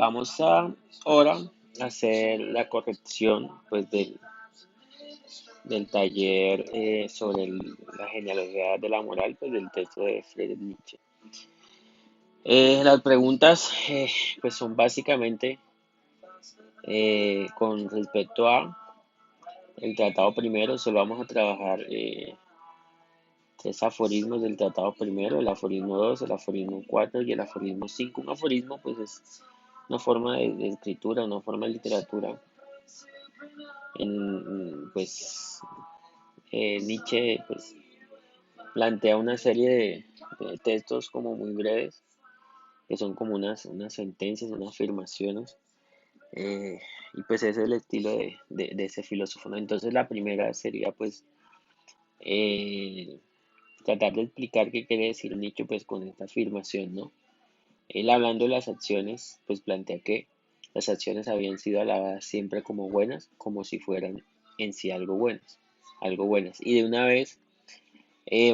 Vamos a ahora hacer la corrección pues del taller sobre la genealogía de la moral pues del texto de Friedrich Nietzsche. Las preguntas pues son básicamente con respecto a el tratado primero. Solo vamos a trabajar tres aforismos del tratado primero: el aforismo 2, el aforismo 4 y el aforismo 5. Un aforismo pues es una forma de escritura, una forma de literatura. Pues Nietzsche pues plantea una serie de textos como muy breves, que son como unas sentencias, unas afirmaciones, eh, y pues ese es el estilo de ese filósofo, ¿no? Entonces la primera sería pues eh, tratar de explicar qué quiere decir Nietzsche pues con esta afirmación, ¿no? Él, hablando de las acciones, pues plantea que las acciones habían sido alabadas siempre como buenas, como si fueran en sí algo buenas. Y de una vez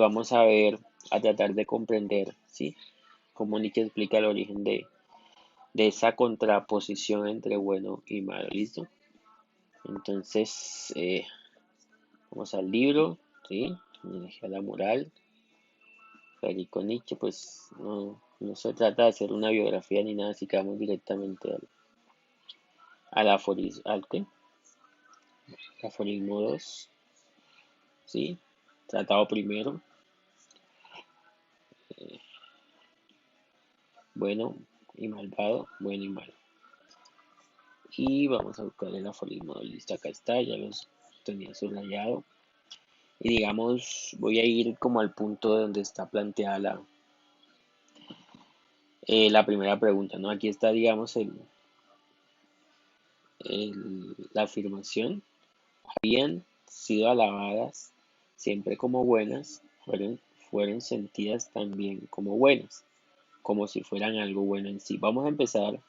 vamos a ver, a tratar de comprender, ¿sí? Cómo Nietzsche explica el origen de esa contraposición entre bueno y malo. ¿Listo? Entonces, vamos al libro, ¿sí? Energía de la moral. Federico Nietzsche, pues no se trata de hacer una biografía ni nada, así que vamos directamente al aforismo, aforismo 2, ¿sí? Tratado primero, bueno y malvado, bueno y malo. Y vamos a buscar el aforismo, listo, acá está, ya los tenía subrayado. Y digamos, voy a ir como al punto donde está planteada la primera pregunta, ¿no? Aquí está, digamos, la afirmación: habían sido alabadas siempre como buenas, fueron sentidas también como buenas, como si fueran algo bueno en sí. Vamos a empezar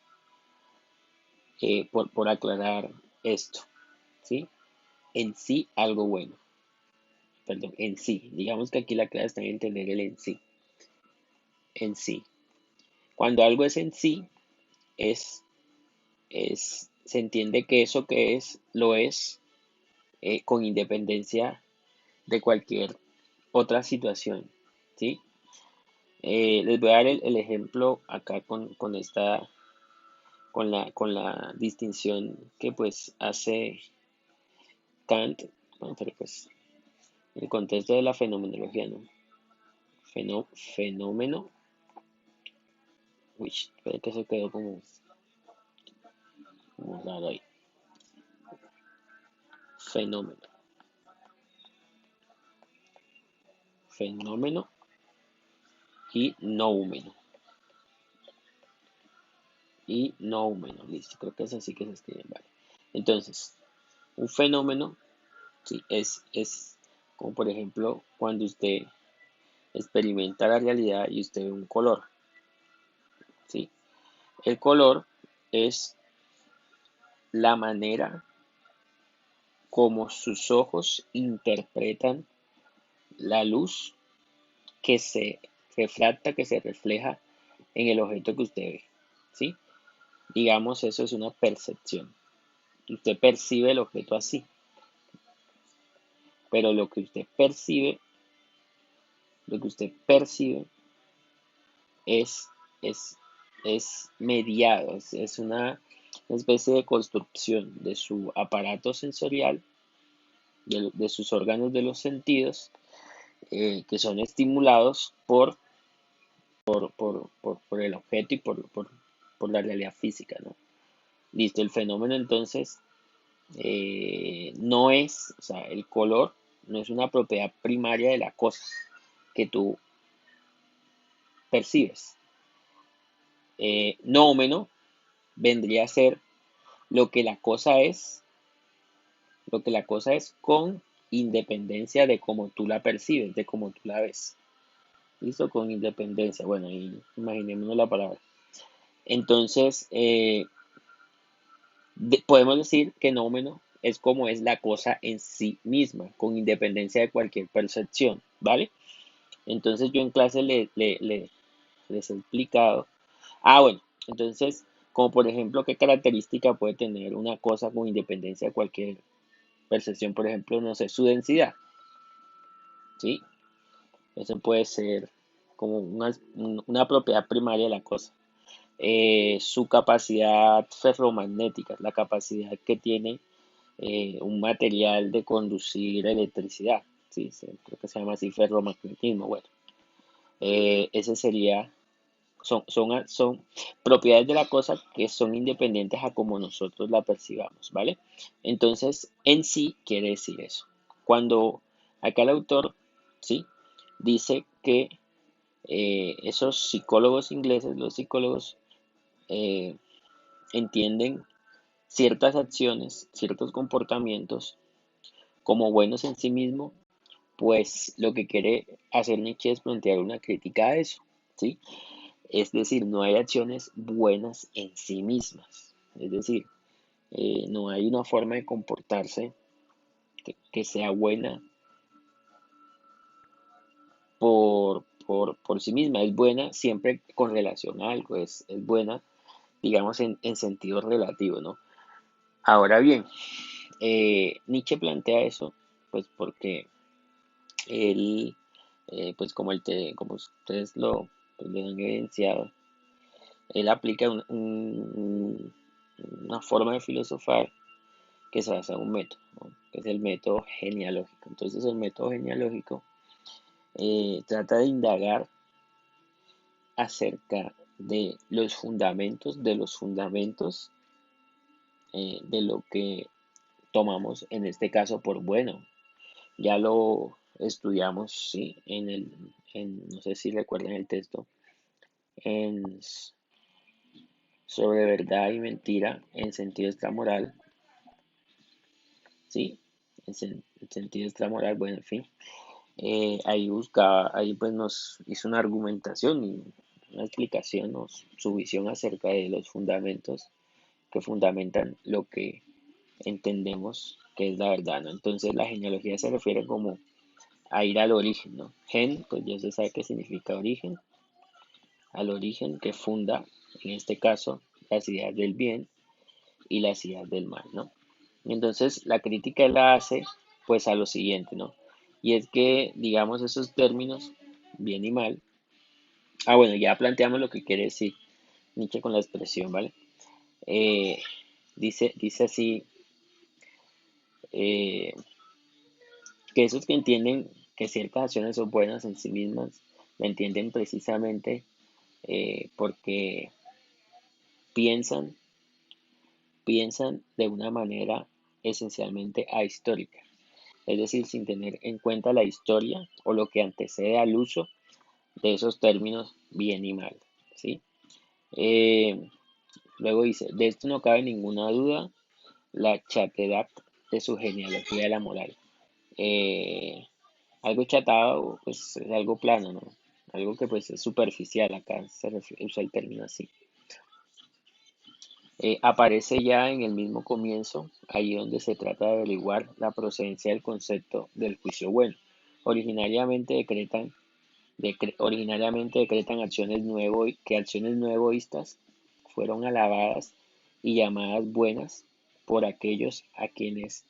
por aclarar esto, ¿sí? En sí algo bueno, perdón, en sí. Digamos que aquí la clave está en entender el en sí. Cuando algo es en sí, es, se entiende que eso que es, lo es con independencia de cualquier otra situación, ¿sí? Les voy a dar el ejemplo acá con la distinción que pues hace Kant, bueno, pero pues en el contexto de la fenomenología, ¿no? Fenómeno, uy, espera que eso quedó como raro ahí. Fenómeno, fenómeno y noumeno. Y noumeno, listo, creo que es así que se escribe, vale. Entonces, un fenómeno, sí, es como por ejemplo cuando usted experimenta la realidad y usted ve un color, ¿sí? El color es la manera como sus ojos interpretan la luz que se refracta, que se refleja en el objeto que usted ve, ¿sí? Digamos, eso es una percepción. Usted percibe el objeto así, pero lo que usted percibe es, es, es mediado, es una especie de construcción de su aparato sensorial, de sus órganos de los sentidos, que son estimulados por el objeto y por la realidad física, ¿no? Listo, el fenómeno entonces no es, o sea, el color no es una propiedad primaria de la cosa que tú percibes. Nómeno vendría a ser lo que la cosa es, lo que la cosa es con independencia de cómo tú la percibes, de cómo tú la ves. ¿Listo? Con independencia. Bueno, y imaginémonos la palabra. Entonces, podemos decir que nómeno es como es la cosa en sí misma, con independencia de cualquier percepción, ¿vale? Entonces yo en clase les he explicado. Ah, bueno, entonces Como por ejemplo, ¿qué característica puede tener una cosa con independencia de cualquier percepción? Por ejemplo, no sé, su densidad, ¿sí? Eso puede ser como una propiedad primaria de la cosa. Su capacidad ferromagnética, la capacidad que tiene un material de conducir electricidad, ¿sí? Creo que se llama así ferromagnetismo. Bueno, ese sería, son propiedades de la cosa que son independientes a como nosotros la percibamos, ¿vale? Entonces, en sí quiere decir eso. Cuando acá el autor, ¿sí? Dice que esos psicólogos ingleses, los psicólogos, eh, entienden ciertas acciones, ciertos comportamientos como buenos en sí mismo, pues lo que quiere hacer Nietzsche es plantear una crítica a eso, ¿sí? Es decir, no hay acciones buenas en sí mismas. Es decir, no hay una forma de comportarse que sea buena por sí misma. Es buena siempre con relación a algo. Es buena, digamos, en sentido relativo, ¿no? Ahora bien, Nietzsche plantea eso, pues porque él, pues como ustedes pues, lo han evidenciado, él aplica una forma de filosofar que se basa en un método, ¿no? Que es el método genealógico. Entonces el método genealógico trata de indagar acerca de los fundamentos de lo que tomamos en este caso por bueno. Ya lo estudiamos, sí, no sé si recuerdan el texto, en sobre verdad y mentira en sentido extramoral, sí, en sentido extramoral, bueno, en fin. Ahí pues nos hizo una argumentación y una explicación, su visión acerca de los fundamentos que fundamentan lo que entendemos que es la verdad, ¿no? Entonces la genealogía se refiere como a ir al origen, ¿no? Gen, pues ya se sabe qué significa origen, al origen que funda, en este caso, las ideas del bien y las ideas del mal, ¿no? Entonces la crítica la hace pues a lo siguiente, ¿no? Y es que, digamos, esos términos, bien y mal, bueno, ya planteamos lo que quiere decir Nietzsche con la expresión, ¿vale? Eh, dice así, eh, que esos que entienden que ciertas acciones son buenas en sí mismas, la entienden precisamente porque piensan, piensan de una manera esencialmente ahistórica, es decir, sin tener en cuenta la historia o lo que antecede al uso de esos términos bien y mal, ¿sí? Eh, Luego dice, de esto no cabe ninguna duda, la chatedad de su genealogía de la moral. Eh, Algo chatado, pues es algo plano, ¿no? Algo que pues es superficial, acá usa el término así. Aparece ya en el mismo comienzo, ahí donde se trata de averiguar la procedencia del concepto del juicio bueno. Originariamente decretan, originariamente decretan que acciones no egoístas fueron alabadas y llamadas buenas por aquellos a quienes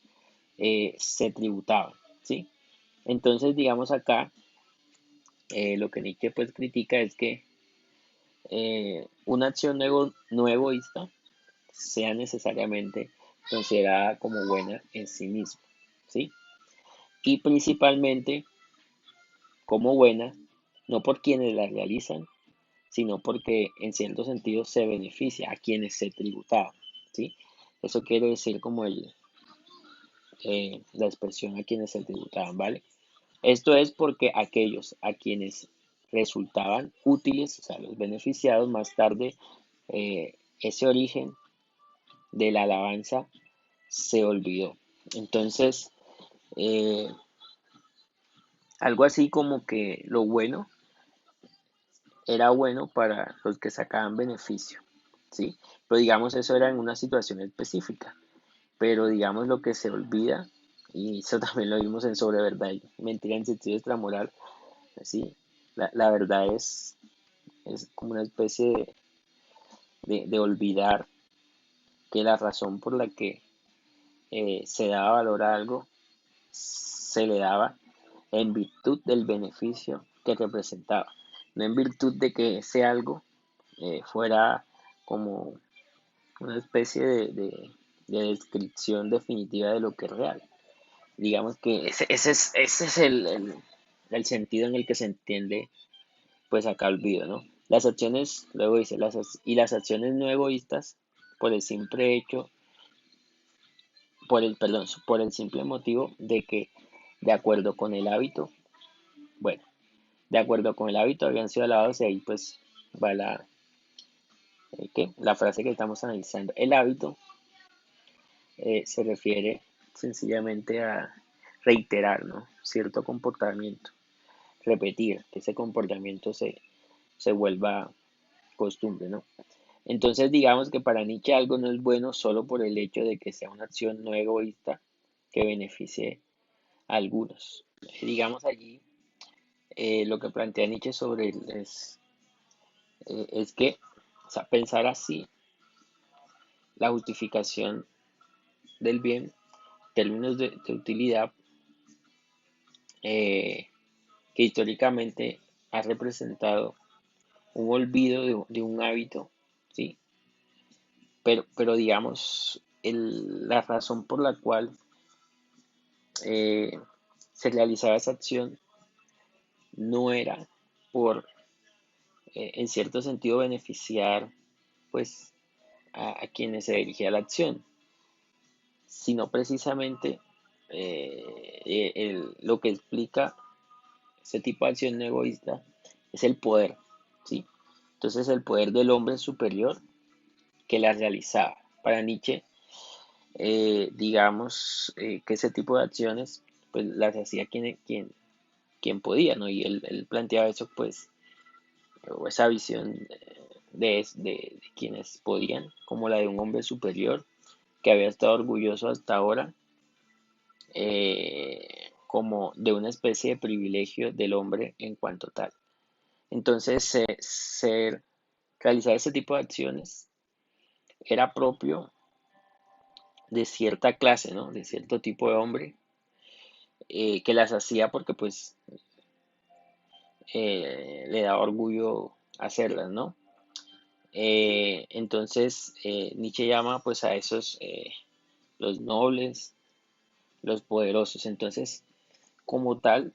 se tributaban, ¿sí? Entonces, digamos acá, lo que Nietzsche pues critica es que una acción no egoísta sea necesariamente considerada como buena en sí misma, ¿sí? Y principalmente como buena, no por quienes la realizan, sino porque en cierto sentido se beneficia a quienes se tributaban, ¿sí? Eso quiere decir como la expresión a quienes se tributaban, ¿vale? Esto es porque aquellos a quienes resultaban útiles, o sea, los beneficiados, más tarde ese origen de la alabanza se olvidó. Entonces, eh, algo así como que lo bueno era bueno para los que sacaban beneficio, ¿sí? Pero digamos, eso era en una situación específica. Pero digamos lo que se olvida, y eso también lo vimos en Sobre Verdad y Mentira en sentido extramoral, ¿sí? La verdad es como una especie de olvidar que la razón por la que se daba valor a algo se le daba en virtud del beneficio que representaba, no en virtud de que ese algo fuera como una especie de descripción definitiva de lo que es real. Digamos que ese es el sentido en el que se entiende pues acá olvido, ¿no? Las acciones, luego dice, y las acciones no egoístas por el simple hecho, por el simple motivo de que de acuerdo con el hábito, bueno, de acuerdo con el hábito habían sido alabados y ahí pues va la frase que estamos analizando. El hábito se refiere sencillamente a reiterar, ¿no? Cierto comportamiento, repetir, que ese comportamiento se vuelva costumbre, ¿no? Entonces digamos que para Nietzsche algo no es bueno solo por el hecho de que sea una acción no egoísta que beneficie a algunos. Digamos allí lo que plantea Nietzsche sobre él es que, o sea, pensar así, la justificación del bien, en términos de utilidad, eh, que históricamente ha representado un olvido de un hábito, ¿sí? Pero digamos, la razón por la cual eh, se realizaba esa acción no era por, en cierto sentido, beneficiar pues a quienes se dirigía la acción, sino precisamente lo que explica ese tipo de acción no egoísta es el poder, ¿sí? Entonces el poder del hombre superior que la realizaba. Para Nietzsche, digamos que ese tipo de acciones pues las hacía quien podía, ¿no? Y él planteaba eso pues, o esa visión de quienes podían, como la de un hombre superior que había estado orgulloso hasta ahora, como de una especie de privilegio del hombre en cuanto tal. Entonces, realizar ese tipo de acciones era propio de cierta clase, ¿no? De cierto tipo de hombre que las hacía porque pues le daba orgullo hacerlas, ¿no? Entonces Nietzsche llama pues a esos los nobles, los poderosos. Entonces, como tal,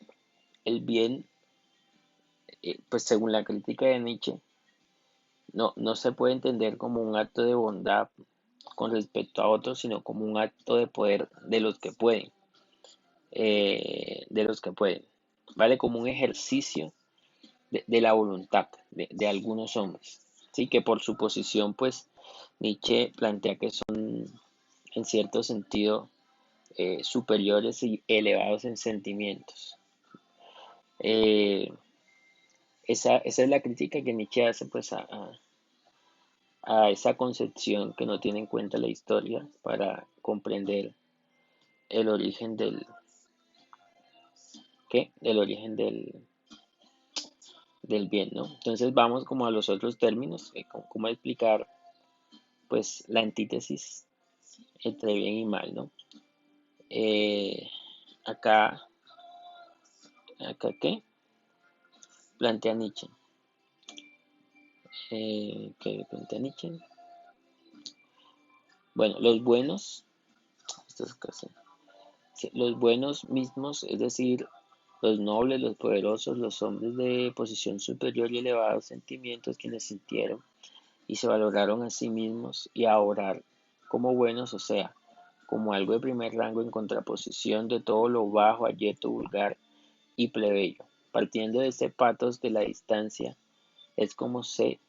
el bien, pues según la crítica de Nietzsche, no se puede entender como un acto de bondad con respecto a otros, sino como un acto de poder de los que pueden, de los que pueden, ¿vale? Como un ejercicio de la voluntad de algunos hombres, ¿sí? Que por su posición, pues, Nietzsche plantea que son, en cierto sentido, superiores y elevados en sentimientos. Eh, esa es la crítica que Nietzsche hace, pues, a esa concepción que no tiene en cuenta la historia para comprender el origen del origen del bien, ¿no? Entonces vamos como a los otros términos, cómo explicar pues la antítesis entre bien y mal, ¿no? Eh, acá, acá qué plantea Nietzsche, ¿qué plantea Nietzsche? Bueno, los buenos, esto es casi, sí, los buenos mismos, es decir, los nobles, los poderosos, los hombres de posición superior y elevados sentimientos quienes sintieron y se valoraron a sí mismos y a orar como buenos, o sea, como algo de primer rango en contraposición de todo lo bajo, ayeto, vulgar y plebeyo. Partiendo de este patos de la distancia, es como se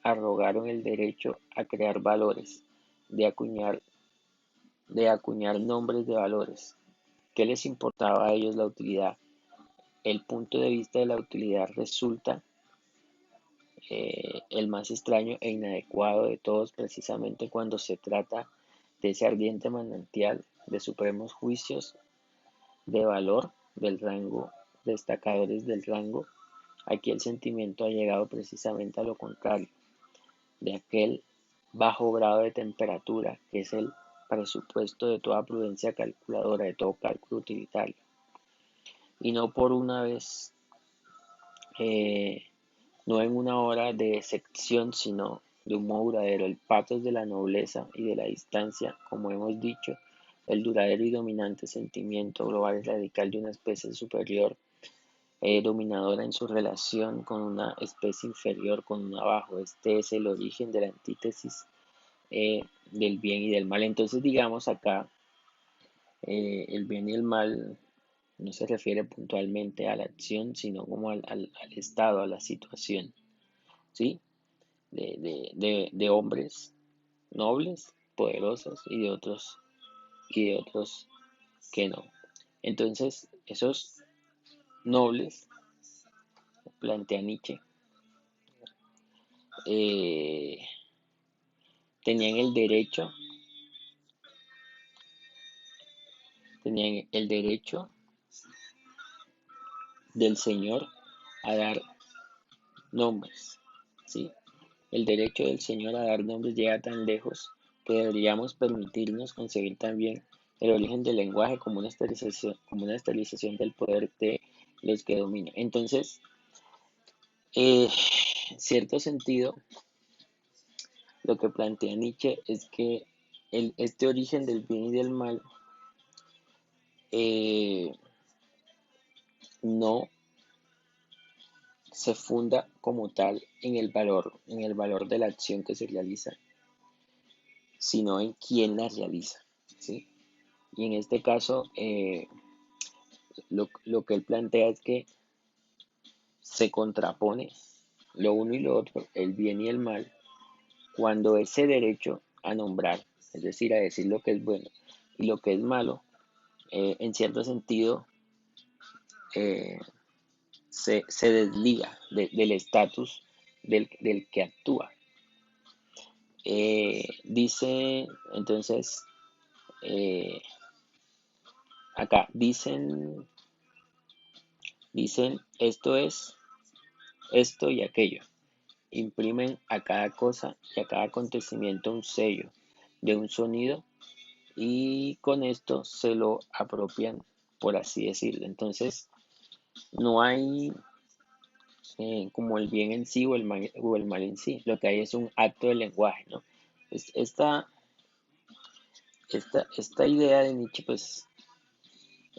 arrogaron el derecho a crear valores, de acuñar, de acuñar nombres de valores. ¿Qué les importaba a ellos la utilidad? El punto de vista de la utilidad resulta el más extraño e inadecuado de todos precisamente cuando se trata de ese ardiente manantial de supremos juicios de valor del rango, destacadores del rango. Aquí el sentimiento ha llegado precisamente a lo contrario, de aquel bajo grado de temperatura, que es el presupuesto de toda prudencia calculadora, de todo cálculo utilitario, y no por una vez, eh, no en una hora de excepción, sino de un modo duradero. El patos de la nobleza y de la distancia, como hemos dicho, el duradero y dominante sentimiento global es radical de una especie superior, dominadora en su relación con una especie inferior, con una abajo. Este es el origen de la antítesis, del bien y del mal. Entonces, digamos acá, el bien y el mal no se refiere puntualmente a la acción, sino como al estado, a la situación, ¿sí? De hombres nobles, poderosos y de otros que no. Entonces, esos nobles, plantea Nietzsche, eh, tenían el derecho, tenían el derecho del Señor a dar nombres, ¿sí? El derecho del Señor a dar nombres llega tan lejos que deberíamos permitirnos concebir también el origen del lenguaje como una esterilización del poder de los que dominan. Entonces, en cierto sentido, lo que plantea Nietzsche es que este origen del bien y del mal, eh, no se funda como tal en el valor de la acción que se realiza, sino en quién la realiza, ¿sí? Y en este caso, lo que él plantea es que se contrapone lo uno y lo otro, el bien y el mal, cuando ese derecho a nombrar, es decir, a decir lo que es bueno y lo que es malo, en cierto sentido, eh, se desliga del estatus del que actúa. Dice, entonces, eh, acá dicen esto es esto y aquello. Imprimen a cada cosa y a cada acontecimiento un sello de un sonido y con esto se lo apropian, por así decirlo. Entonces, no hay, como el bien en sí o el mal en sí. Lo que hay es un acto del lenguaje, ¿no? Esta, esta idea de Nietzsche, pues,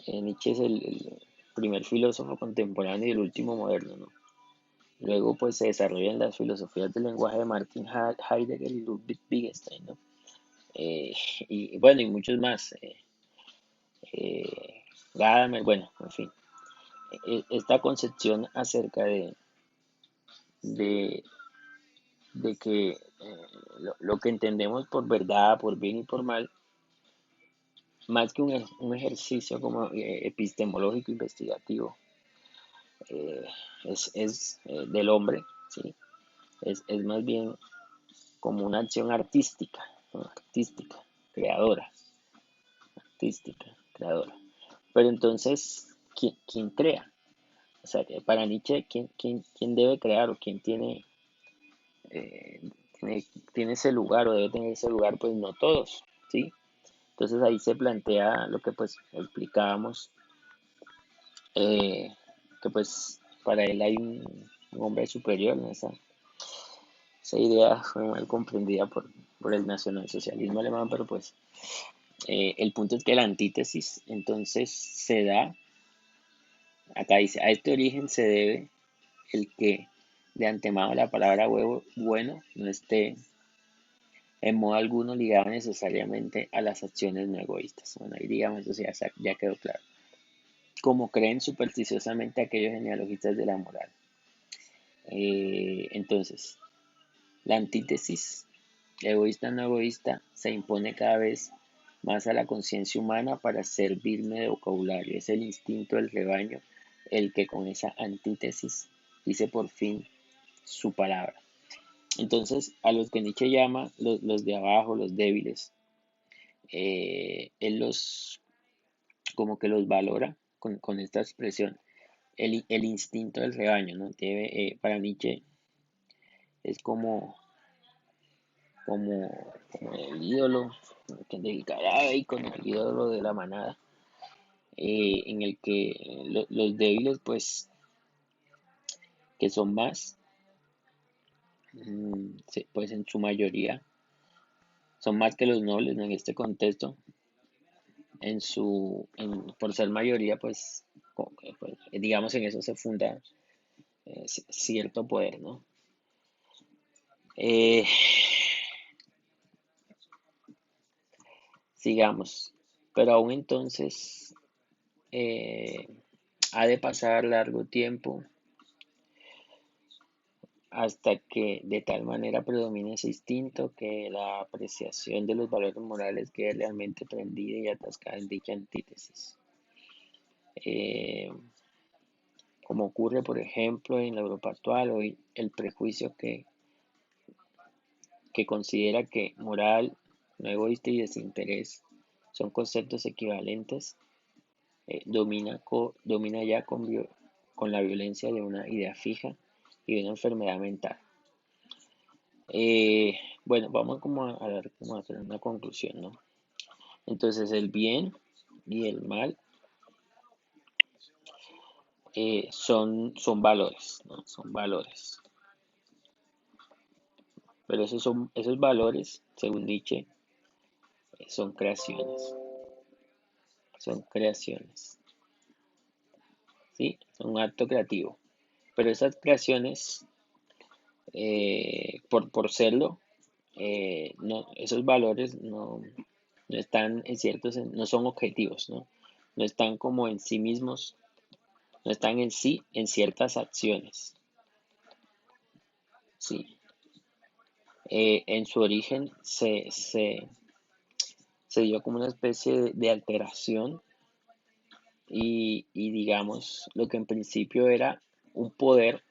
Nietzsche es el primer filósofo contemporáneo y el último moderno, ¿no? Luego, pues, se desarrollan las filosofías del lenguaje de Martin Heidegger y Ludwig Wittgenstein, ¿no? Eh, y bueno, y muchos más. Gadamer, bueno, en fin. Esta concepción acerca de, de que, lo que entendemos por verdad, por bien y por mal, más que un ejercicio como, epistemológico investigativo, eh, es del hombre, ¿sí? Es más bien como una acción artística, ¿no? Creadora, artística, creadora. Pero entonces, ¿quién crea? O sea, que para Nietzsche, ¿quién debe crear o quién eh, tiene, tiene ese lugar o debe tener ese lugar? Pues no todos, ¿sí? Entonces ahí se plantea lo que pues explicábamos, eh, que pues para él hay un hombre superior, ¿no? Esa idea fue mal comprendida por el nacionalsocialismo alemán, pero pues, el punto es que la antítesis entonces se da, acá dice, a este origen se debe el que de antemano la palabra huevo bueno no esté en modo alguno ligada necesariamente a las acciones no egoístas. Bueno, ahí digamos, eso ya quedó claro. Como creen supersticiosamente aquellos genealogistas de la moral. Entonces, la antítesis egoísta no egoísta se impone cada vez más a la conciencia humana para servirme de vocabulario. Es el instinto del rebaño el que con esa antítesis dice por fin su palabra. Entonces, a los que Nietzsche llama los de abajo, los débiles, él como que los valora con esta expresión, el instinto del rebaño, ¿no? Para Nietzsche es como el ídolo del Garay, con el ídolo de la manada, en el que los débiles, pues, que son más, pues en su mayoría, son más que los nobles, ¿no? En este contexto, por ser mayoría, pues, pues, digamos, en eso se funda cierto poder, ¿no? Eh, sigamos, pero aún entonces eh, ha de pasar largo tiempo hasta que de tal manera predomine ese instinto que la apreciación de los valores morales quede realmente prendida y atascada en dicha antítesis. Eh, Como ocurre, por ejemplo, en la Europa actual, hoy el prejuicio que considera que moral, no egoísta y desinterés son conceptos equivalentes, domina ya con la violencia de una idea fija y de una enfermedad mental. Eh, bueno, vamos como a dar como a hacer una conclusión, ¿no? Entonces el bien y el mal son valores, ¿no? Son valores. Pero esos valores, según Nietzsche, son creaciones. Son creaciones, ¿sí? Son un acto creativo. Pero esas creaciones, por serlo, no, esos valores no están en no son objetivos, ¿no? No están como en sí mismos, no están en sí en ciertas acciones, ¿sí? En su origen se dio como una especie de alteración y digamos lo que en principio era un poder,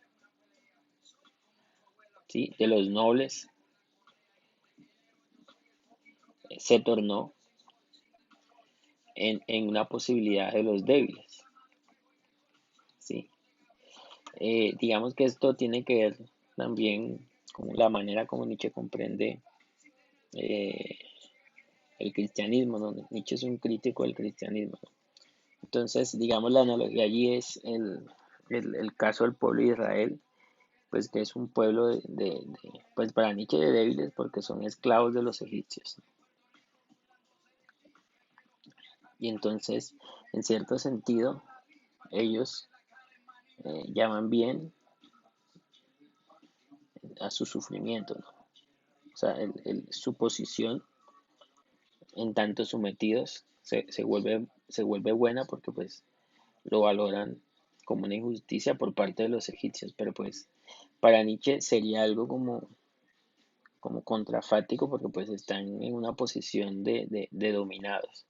¿sí? De los nobles, se tornó en una posibilidad de los débiles, ¿sí? Digamos que esto tiene que ver también con la manera como Nietzsche comprende eh, el cristianismo, ¿no? Nietzsche es un crítico del cristianismo, ¿no? Entonces, digamos, la analogía allí es el caso del pueblo de Israel, pues que es un pueblo pues para Nietzsche de débiles porque son esclavos de los egipcios, ¿no? Y entonces, en cierto sentido, ellos llaman bien a su sufrimiento, ¿no? O sea, su posición en tanto sometidos se vuelve buena porque pues lo valoran como una injusticia por parte de los egipcios, pero pues para Nietzsche sería algo como contrafáctico porque pues están en una posición de dominados.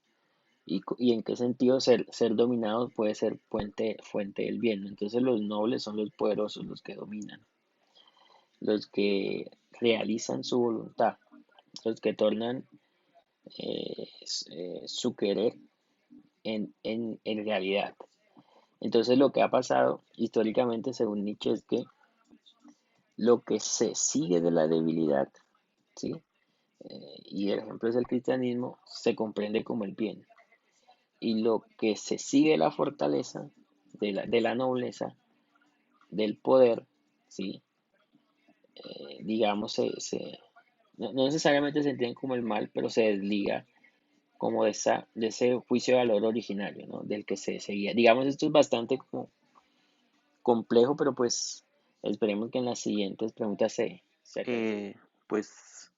Y en qué sentido ser dominados puede ser fuente del bien, ¿no? Entonces los nobles son los poderosos, los que dominan, los que realizan su voluntad, los que tornan su querer en realidad. Entonces lo que ha pasado históricamente según Nietzsche es que lo que se sigue de la debilidad, ¿sí? Y el ejemplo es el cristianismo, se comprende como el bien. Y lo que se sigue de la fortaleza, de la nobleza, del poder, ¿sí? Digamos, no necesariamente se entiende como el mal, pero se desliga como de ese juicio de valor originario, ¿no? Del que se seguía. Digamos, esto es bastante como complejo, pero pues esperemos que en las siguientes preguntas se aclare. Pues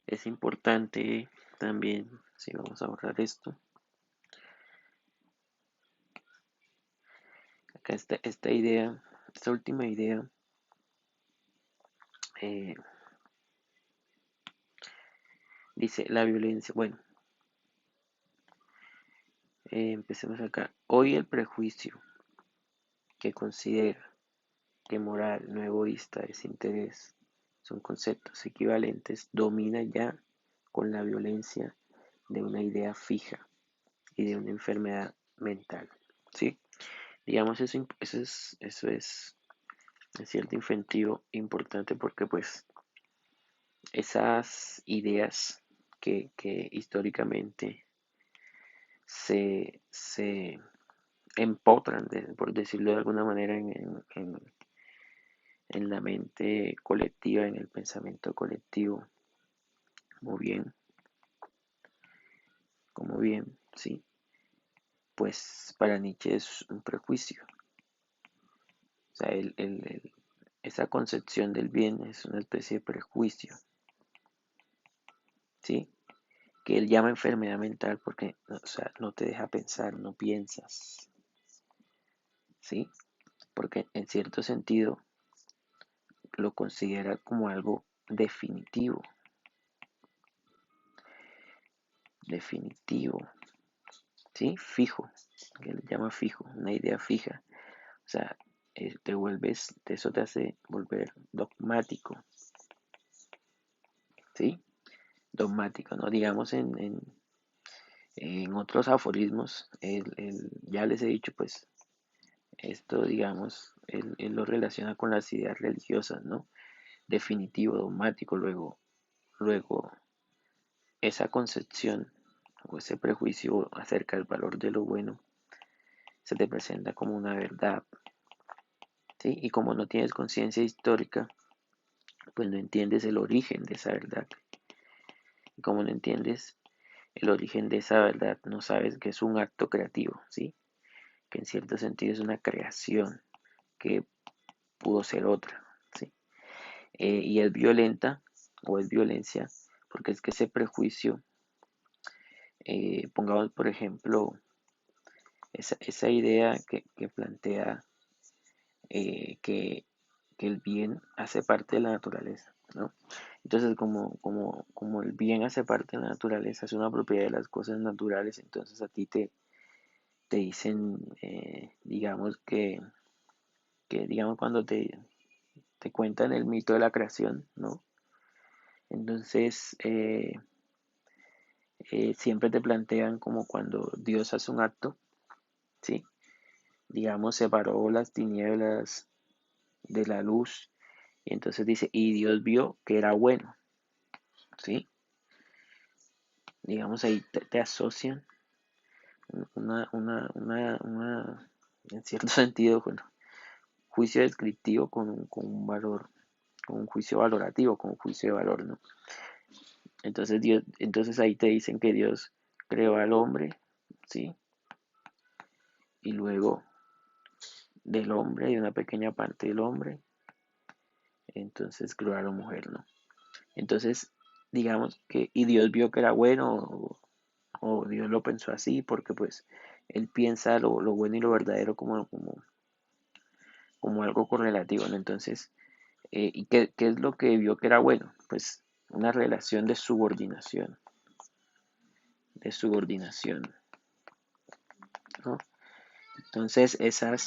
es importante también, si vamos a borrar esto, acá esta idea, esta última idea, eh, dice la violencia, bueno, empecemos acá. Hoy el prejuicio que considera que moral, no egoísta, desinterés, son conceptos equivalentes, domina ya con la violencia de una idea fija y de una enfermedad mental, ¿sí? Digamos, eso es cierto incentivo importante porque pues esas ideas que históricamente se empotran, por decirlo de alguna manera, en la mente colectiva, en el pensamiento colectivo, como bien, sí, pues para Nietzsche es un prejuicio. O sea, esa concepción del bien es una especie de prejuicio, ¿sí? Que él llama enfermedad mental porque, o sea, no te deja pensar, no piensas, ¿sí? Porque en cierto sentido lo considera como algo definitivo, ¿sí? Fijo, que él llama fijo, una idea fija. O sea, eso te hace volver dogmático, ¿sí? Dogmático, ¿no? Digamos en otros aforismos, ya les he dicho, pues, esto, digamos, él lo relaciona con las ideas religiosas, ¿no? Definitivo, dogmático, luego esa concepción o ese prejuicio acerca del valor de lo bueno se te presenta como una verdad, ¿sí? Y como no tienes conciencia histórica, pues no entiendes el origen de esa verdad. Y como no entiendes el origen de esa verdad, no sabes que es un acto creativo, ¿sí? Que en cierto sentido es una creación que pudo ser otra, ¿sí? Y es violenta o es violencia, porque es que ese prejuicio, pongamos por ejemplo, esa idea que plantea que el bien hace parte de la naturaleza, ¿no? Entonces, como el bien hace parte de la naturaleza, es una propiedad de las cosas naturales, entonces a ti te dicen, digamos digamos cuando te cuentan el mito de la creación, ¿no? Entonces, siempre te plantean como cuando Dios hace un acto, ¿sí? Digamos, separó las tinieblas de la luz, y entonces dice, y Dios vio que era bueno, ¿sí? Digamos, ahí te asocian en cierto sentido, bueno, juicio descriptivo con un valor, con un juicio valorativo, con un juicio de valor, ¿no? Entonces ahí te dicen que Dios creó al hombre, ¿sí? Y luego del hombre, de una pequeña parte del hombre, entonces creó a la mujer, ¿no? Entonces, digamos que, y Dios vio que era bueno, o Dios lo pensó así, porque pues Él piensa lo bueno y lo verdadero como algo correlativo, ¿no? Entonces, ¿y qué es lo que vio que era bueno? Pues una relación de subordinación, ¿no? Entonces, esa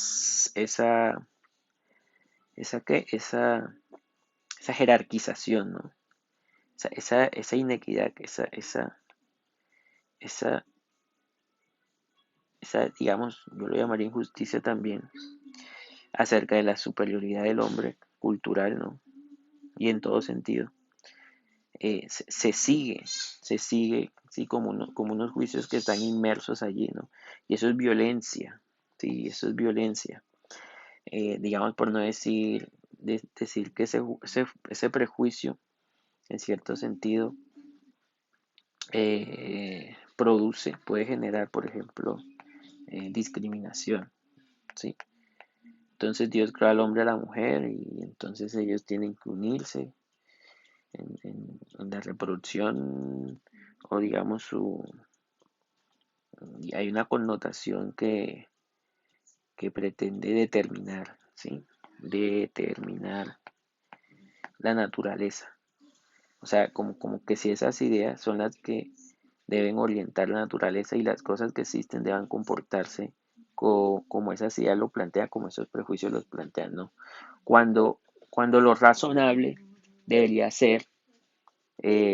jerarquización, ¿no? Esa inequidad, esa, digamos, yo lo llamaría injusticia también, acerca de la superioridad del hombre cultural, ¿no? Y en todo sentido. Se sigue, sí, como unos juicios que están inmersos allí, ¿no? Y eso es violencia, sí, eso es violencia. Digamos, por no decir que ese prejuicio, en cierto sentido, puede generar, por ejemplo, discriminación, ¿sí? Entonces Dios creó al hombre y a la mujer y entonces ellos tienen que unirse en la reproducción o digamos hay una connotación que pretende determinar, ¿sí? Determinar la naturaleza. O sea, como que si esas ideas son las que deben orientar la naturaleza y las cosas que existen deben comportarse como esas ideas lo plantean, como esos prejuicios los plantean, ¿no? Cuando, cuando lo razonable debería ser,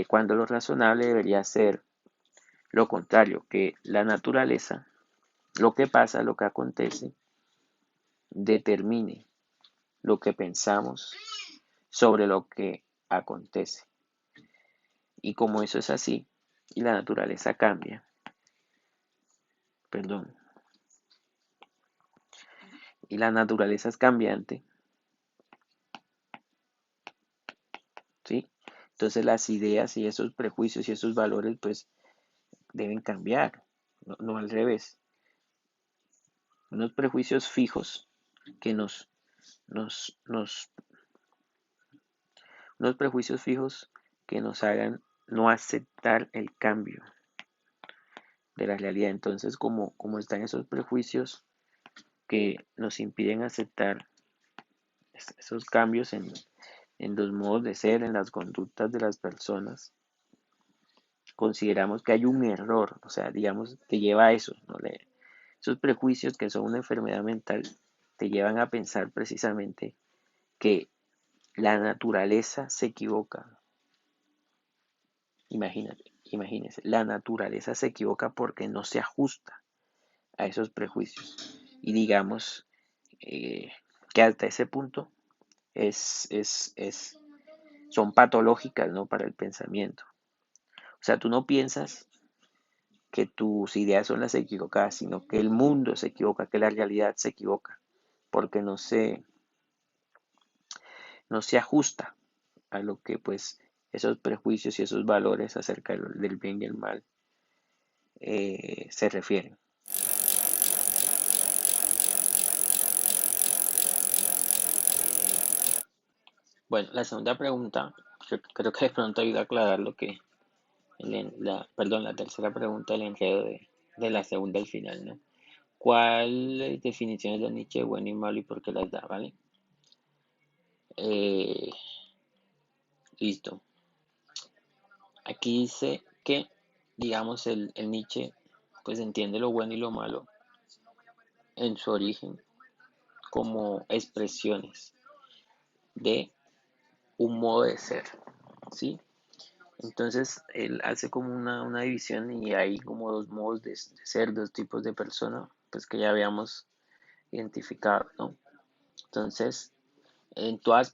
cuando lo razonable debería ser lo contrario, que la naturaleza, lo que pasa, lo que acontece, determine lo que pensamos sobre lo que acontece. Y como eso es así, y la naturaleza cambia, perdón, y la naturaleza es cambiante, ¿sí? Entonces las ideas y esos prejuicios y esos valores pues deben cambiar, no al revés. Unos prejuicios fijos que nos, nos, unos prejuicios fijos que nos hagan no aceptar el cambio de la realidad. Entonces, como están esos prejuicios que nos impiden aceptar esos cambios en los modos de ser, en las conductas de las personas, consideramos que hay un error, o sea, digamos, te lleva a eso, ¿no? Esos prejuicios que son una enfermedad mental te llevan a pensar precisamente que la naturaleza se equivoca. Imagínese, la naturaleza se equivoca porque no se ajusta a esos prejuicios. Y digamos que hasta ese punto son patológicas, ¿no? Para el pensamiento. O sea, tú no piensas que tus ideas son las equivocadas, sino que el mundo se equivoca, que la realidad se equivoca, porque no se ajusta a lo que pues esos prejuicios y esos valores acerca del bien y el mal se refieren. Bueno, la segunda pregunta, creo que de pronto ayuda a aclarar lo que, perdón, la tercera pregunta, el enredo de la segunda al final, ¿no? ¿Cuáles definiciones de Nietzsche de bueno y malo y por qué las da, ¿vale? Eh, listo. Aquí dice que, digamos, el Nietzsche, pues entiende lo bueno y lo malo en su origen como expresiones de un modo de ser, ¿sí? Entonces, él hace como una división y hay como dos modos de ser, dos tipos de persona, pues que ya habíamos identificado, ¿no? Entonces,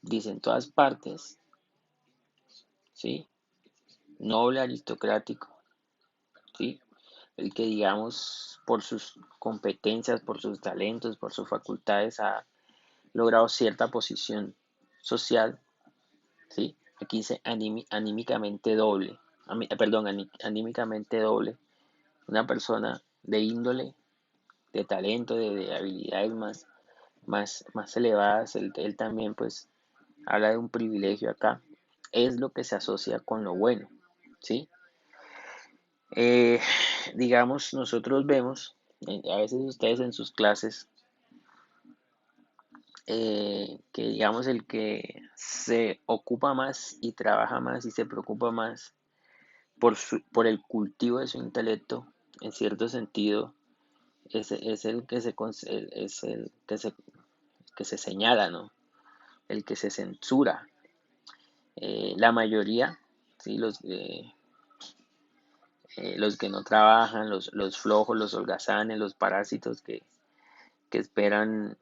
dice, en todas partes, ¿sí? Noble, aristocrático, ¿sí? El que, digamos, por sus competencias, por sus talentos, por sus facultades, ha logrado cierta posición social, ¿sí? Aquí dice anímicamente doble, perdón, anímicamente doble, una persona de índole, de talento, de habilidades más elevadas, él también pues habla de un privilegio acá, es lo que se asocia con lo bueno, ¿sí? Eh, digamos, nosotros vemos, a veces ustedes en sus clases, que digamos el que se ocupa más y trabaja más y se preocupa más por el cultivo de su intelecto, en cierto sentido, es el que es el que se señala, ¿no? El que se censura. La mayoría, ¿sí? Los que no trabajan, los flojos, los holgazanes, los parásitos que esperan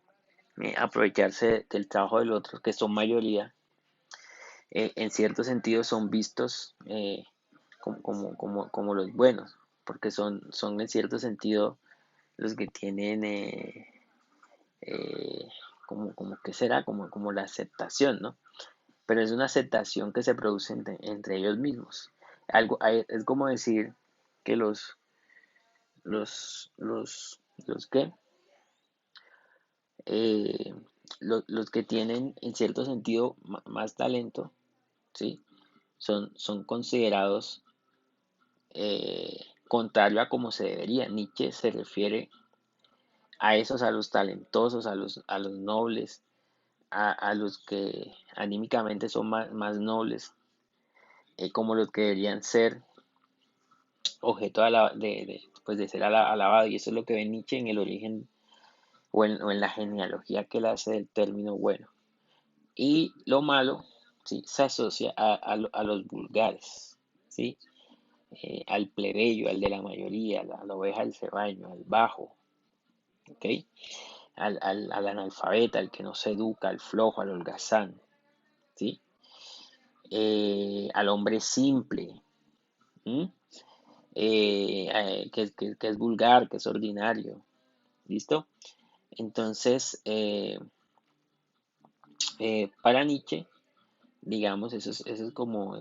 aprovecharse del trabajo del otro, que son mayoría, en cierto sentido son vistos como los buenos, porque son en cierto sentido los que tienen eh, como que será, como la aceptación, ¿no? Pero es una aceptación que se produce entre ellos mismos. Es como decir que los que eh, los que tienen en cierto sentido más talento, ¿sí? Son considerados contrario a como se debería. Nietzsche se refiere a esos, a los talentosos, a los nobles, a los que anímicamente son más nobles, como los que deberían ser objeto pues de ser alabado. Y eso es lo que ve Nietzsche en el origen o en la genealogía que él hace del término bueno. Y lo malo, ¿sí? Se asocia a los vulgares, ¿sí? Al plebeyo, al de la mayoría, a la oveja del rebaño, al bajo, ¿ok? Al analfabeta, al que no se educa, al flojo, al holgazán, ¿sí? Al hombre simple, ¿m? Que es vulgar, que es ordinario, ¿listo? Entonces, para Nietzsche, digamos, eso es como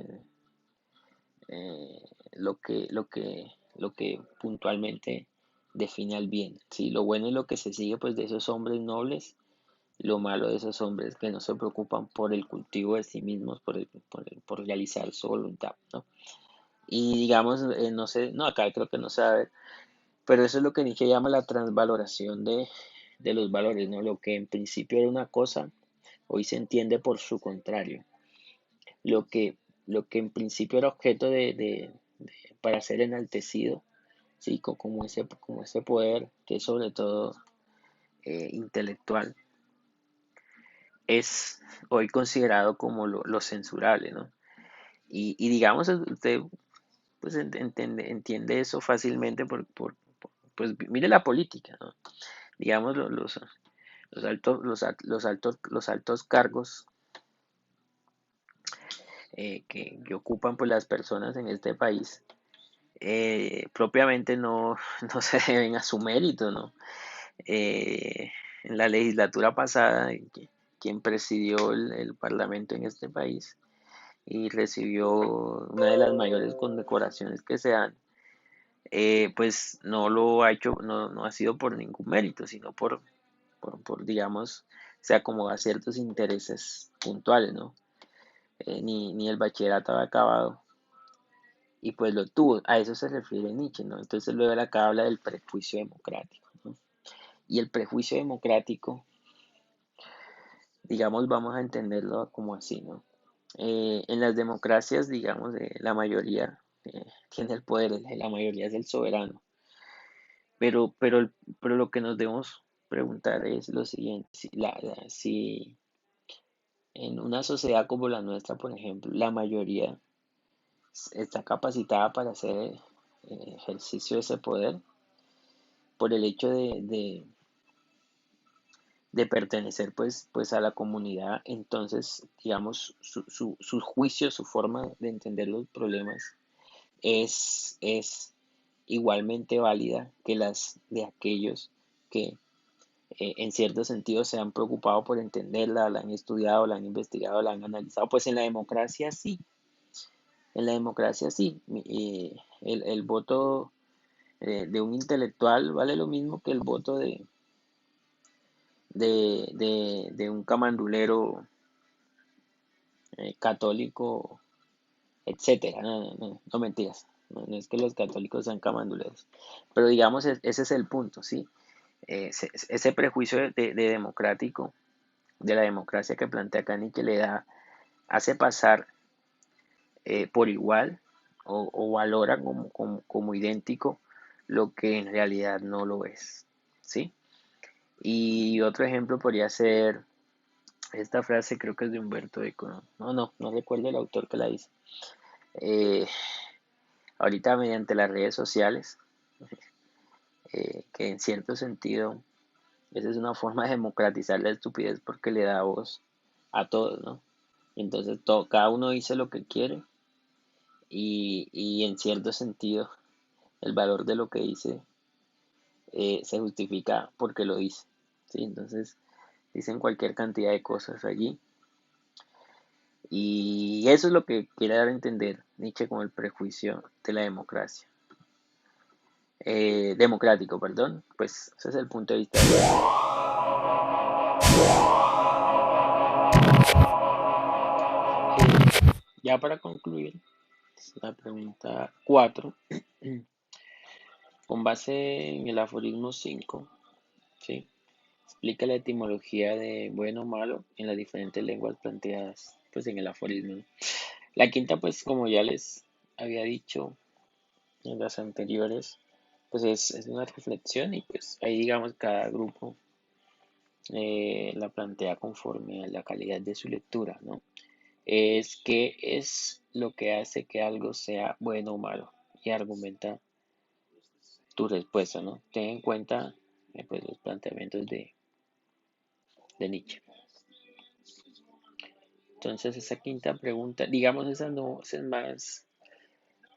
eh, lo que puntualmente define al bien, ¿sí? Lo bueno es lo que se sigue pues de esos hombres nobles, lo malo de esos hombres que no se preocupan por el cultivo de sí mismos, por realizar su voluntad, ¿no? Y digamos, no sé, no, acá creo que no se va a ver, pero eso es lo que Nietzsche llama la transvaloración de los valores, ¿no? Lo que en principio era una cosa, hoy se entiende por su contrario. Lo que, lo que en principio era objeto para ser enaltecido, ¿sí? Como ese poder que es sobre todo intelectual, es hoy considerado como lo censurable, ¿no? Y digamos, usted pues entiende eso fácilmente pues mire la política, ¿no? Digamos, los altos cargos que ocupan pues las personas en este país propiamente no se deben a su mérito, ¿no? En la legislatura pasada, quien presidió el parlamento en este país y recibió una de las mayores condecoraciones que se dan, pues no lo ha hecho, no ha sido por ningún mérito, sino digamos, se acomoda a ciertos intereses puntuales, ¿no? Ni el bachillerato había acabado y pues lo tuvo. A eso se refiere Nietzsche, ¿no? Entonces luego él acá habla del prejuicio democrático, ¿no? Y el prejuicio democrático, digamos, vamos a entenderlo como así, ¿no? En las democracias, digamos, la mayoría tiene el poder, la mayoría es el soberano. Pero, pero, pero lo que nos debemos preguntar es lo siguiente, si en una sociedad como la nuestra, por ejemplo, la mayoría está capacitada para hacer ejercicio de ese poder por el hecho de pertenecer pues a la comunidad, entonces digamos su juicio, su forma de entender los problemas es igualmente válida que las de aquellos que en cierto sentido se han preocupado por entenderla, la han estudiado, la han investigado, la han analizado. Pues en la democracia sí. El voto de un intelectual vale lo mismo que el voto de un camandulero católico, etcétera. No mentiras. No es que los católicos sean camanduleros. Pero digamos, ese es el punto, ¿sí? Ese prejuicio de democrático, de la democracia que plantea Cani, que le da, hace pasar por igual o valora como idéntico lo que en realidad no lo es, ¿sí? Y otro ejemplo podría ser esta frase, creo que es de Humberto Eco, no recuerdo el autor que la dice. Eh, Ahorita mediante las redes sociales, que en cierto sentido esa es una forma de democratizar la estupidez porque le da voz a todos, ¿no? Entonces cada uno dice lo que quiere y en cierto sentido el valor de lo que dice se justifica porque lo dice, ¿sí? Entonces dicen cualquier cantidad de cosas allí y eso es lo que quiere dar a entender Nietzsche con el prejuicio de la democracia. Democrático, perdón, pues ese es el punto de vista de ya para concluir, la pregunta 4 con base en el aforismo 5, ¿sí? Explica la etimología de bueno o malo en las diferentes lenguas planteadas pues en el aforismo, ¿no? La quinta, pues como ya les había dicho en las anteriores, pues es una reflexión y pues ahí digamos cada grupo la plantea conforme a la calidad de su lectura, ¿no? Es qué es lo que hace que algo sea bueno o malo y argumenta tu respuesta, ¿no? Ten en cuenta pues, los planteamientos de Nietzsche. Entonces esa quinta pregunta, digamos esa no, esa es más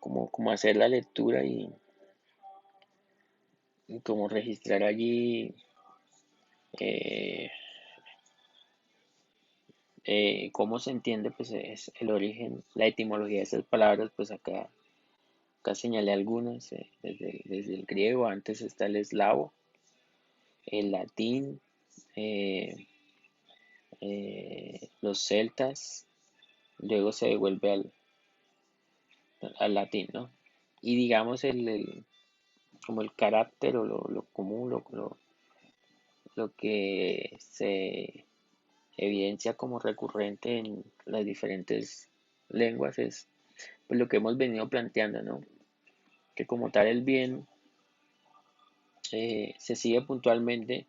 como hacer la lectura y como registrar allí eh, cómo se entiende pues es el origen, la etimología de esas palabras, pues acá señalé algunas, desde el griego, antes está el eslavo, el latín, eh, los celtas, luego se devuelve al latín, ¿no? Y digamos como el carácter o lo común, lo que se evidencia como recurrente en las diferentes lenguas es pues lo que hemos venido planteando, ¿no? Que como tal el bien se sigue puntualmente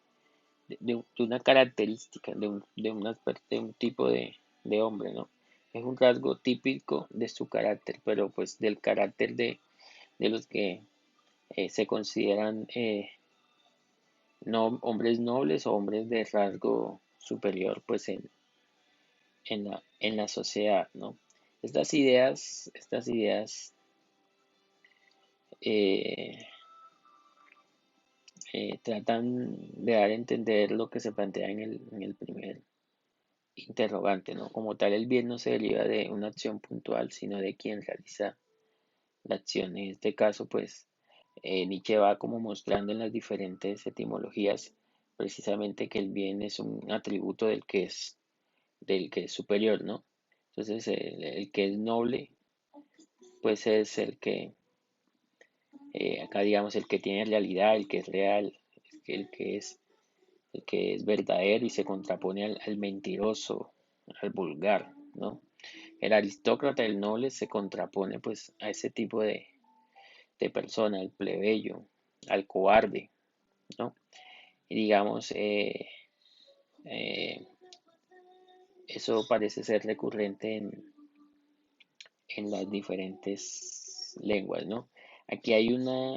de una característica, de un tipo de hombre, ¿no? Es un rasgo típico de su carácter, pero pues del carácter de los que se consideran no, hombres nobles o hombres de rasgo superior, pues en la sociedad, ¿no? Estas ideas eh, tratan de dar a entender lo que se plantea en el primer interrogante, ¿no? Como tal, el bien no se deriva de una acción puntual, sino de quien realiza la acción. En este caso, pues, Nietzsche va como mostrando en las diferentes etimologías precisamente que el bien es un atributo del que es superior, ¿no? Entonces, el que es noble, pues es acá digamos, el que tiene realidad, el que es real, el que es verdadero y se contrapone al mentiroso, al vulgar, ¿no? El aristócrata, el noble, se contrapone pues a ese tipo de persona, al plebeyo, al cobarde, ¿no? Y digamos, eh, eso parece ser recurrente en las diferentes lenguas, ¿no? Aquí hay una,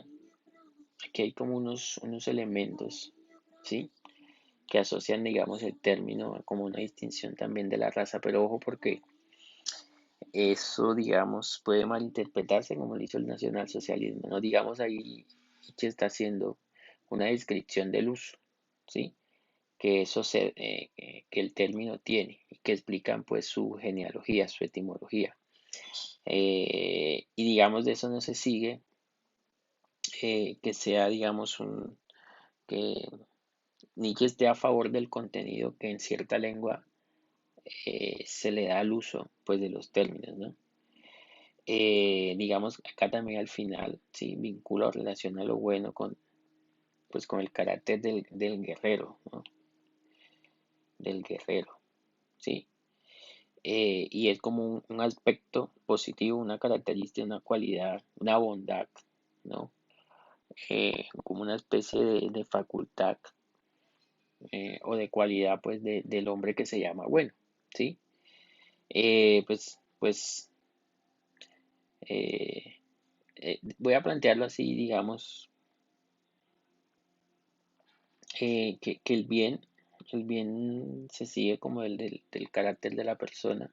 aquí hay como unos elementos, ¿sí? Que asocian, digamos, el término como una distinción también de la raza, pero ojo porque eso, digamos, puede malinterpretarse como lo hizo el nacionalsocialismo, ¿no? Digamos ahí que está haciendo una descripción del uso, ¿sí? Que el término tiene y que explican pues su genealogía, su etimología. Y digamos de eso no se sigue que sea, digamos, que Nietzsche esté a favor del contenido que en cierta lengua se le da al uso pues de los términos, ¿no? Digamos acá también al final, sí, vincula o relaciona lo bueno pues con el carácter del guerrero, ¿no? Del guerrero, sí. Y es como un aspecto positivo, una característica, una cualidad, una bondad, ¿no? Como una especie de facultad o de cualidad pues del hombre que se llama bueno, ¿sí? Pues eh, voy a plantearlo así, digamos, que el bien se sigue como del carácter de la persona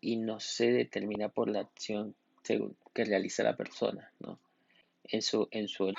y no se determina por la acción que realiza la persona, ¿no? En su origen.